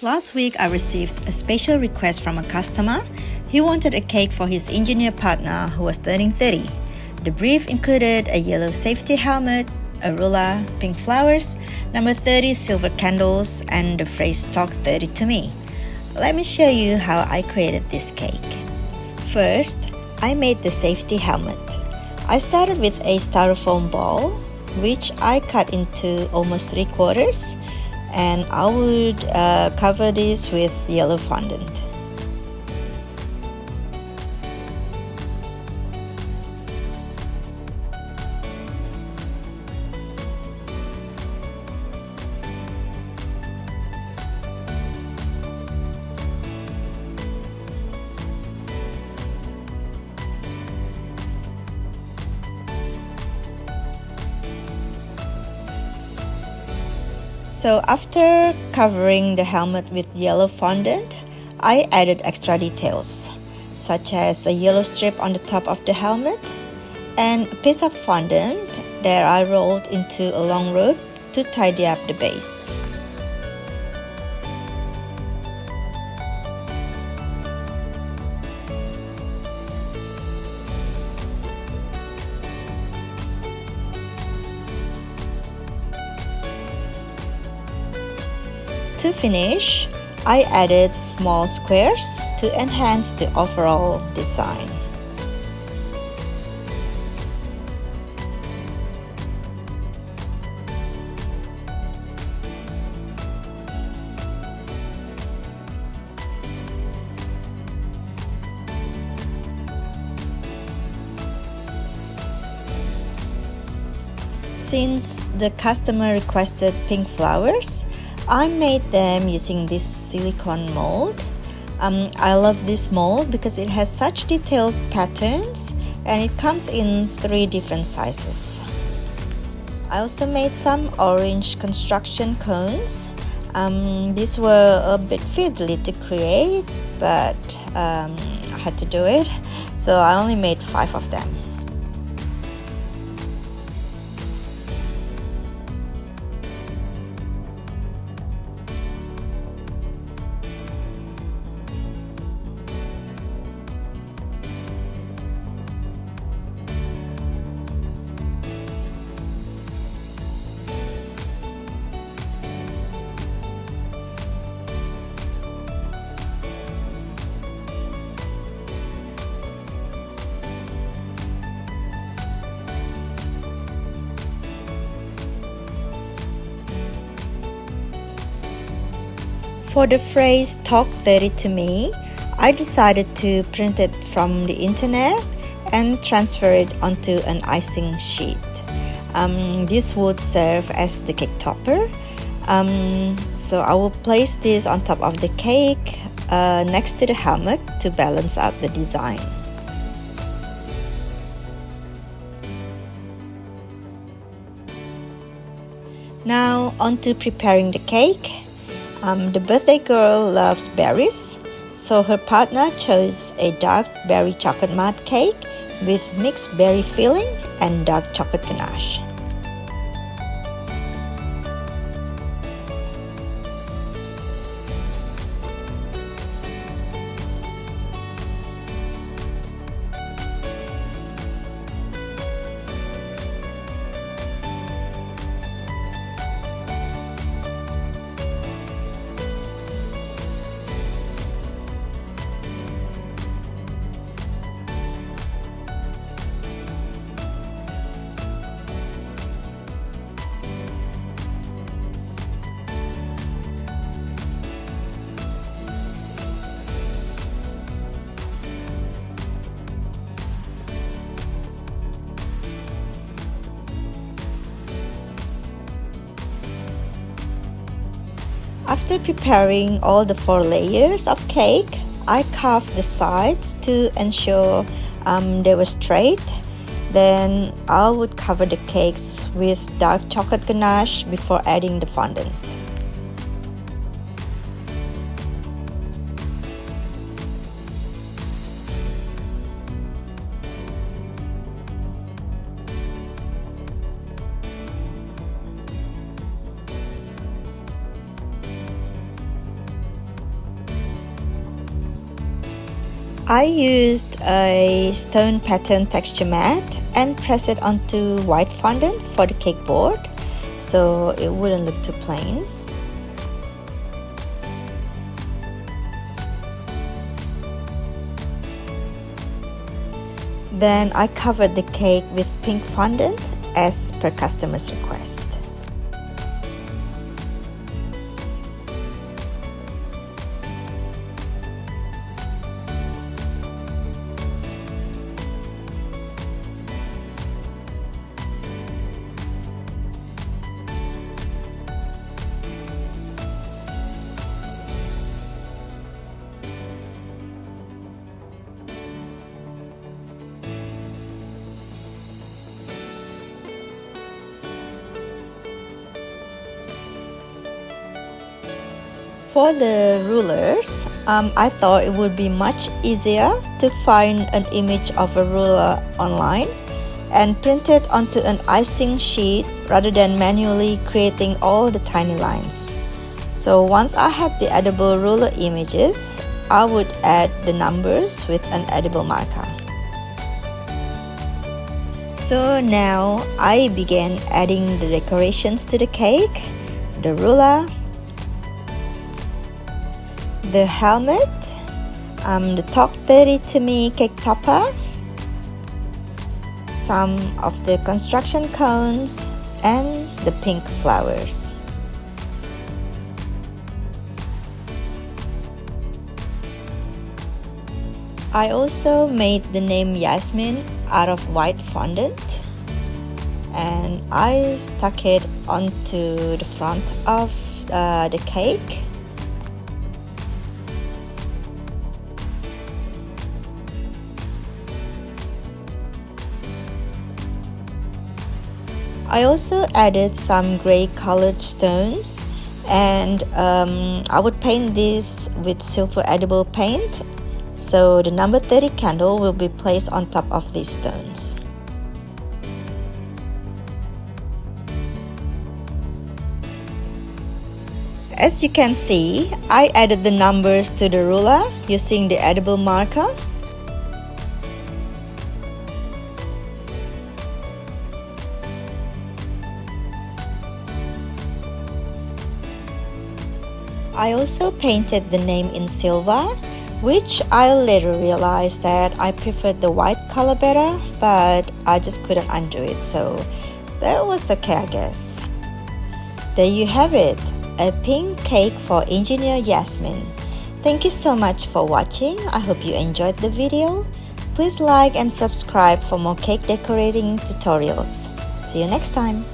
Last week, I received a special request from a customer. He wanted a cake for his engineer partner who was turning 30. The brief included a yellow safety helmet, a ruler, pink flowers, number 30 silver candles, and the phrase "Talk 30 to me." Let me show you how I created this cake. First, I made the safety helmet. I started with a styrofoam ball, which I cut into almost 3/4, and I would cover this with yellow fondant. So after covering the helmet with yellow fondant, I added extra details, such as a yellow strip on the top of the helmet and a piece of fondant that I rolled into a long rope to tidy up the base. To finish, I added small squares to enhance the overall design. Since the customer requested pink flowers, I made them using this silicone mold. I love this mold because it has such detailed patterns and it comes in 3 different sizes. I also made some orange construction cones. These were a bit fiddly to create, but I had to do it, so I only made 5 of them. For the phrase "Talk 30 to me," I decided to print it from the internet and transfer it onto an icing sheet. This would serve as the cake topper. So I will place this on top of the cake next to the helmet to balance out the design. Now on to preparing the cake. The birthday girl loves berries, so her partner chose a dark berry chocolate mud cake with mixed berry filling and dark chocolate ganache. After preparing all the 4 layers of cake, I carved the sides to ensure they were straight. Then I would cover the cakes with dark chocolate ganache before adding the fondant. I used a stone pattern texture mat and pressed it onto white fondant for the cake board so it wouldn't look too plain. Then I covered the cake with pink fondant as per customer's request. For the rulers, I thought it would be much easier to find an image of a ruler online and print it onto an icing sheet rather than manually creating all the tiny lines. So once I had the edible ruler images, I would add the numbers with an edible marker. So now I began adding the decorations to the cake, the ruler, the helmet, the Talk 30 to Me cake topper, some of the construction cones, and the pink flowers. I also made the name Yasmin out of white fondant and I stuck it onto the front of the cake. I also added some gray colored stones and I would paint this with silver edible paint, so the number 30 candle will be placed on top of these stones. As you can see, I added the numbers to the ruler using the edible marker. I also painted the name in silver, which I later realized that I preferred the white color better, but I just couldn't undo it, so that was okay, I guess. There you have it, a pink cake for Engineer Yasmin. Thank you so much for watching. I hope you enjoyed the video. Please like and subscribe for more cake decorating tutorials. See you next time.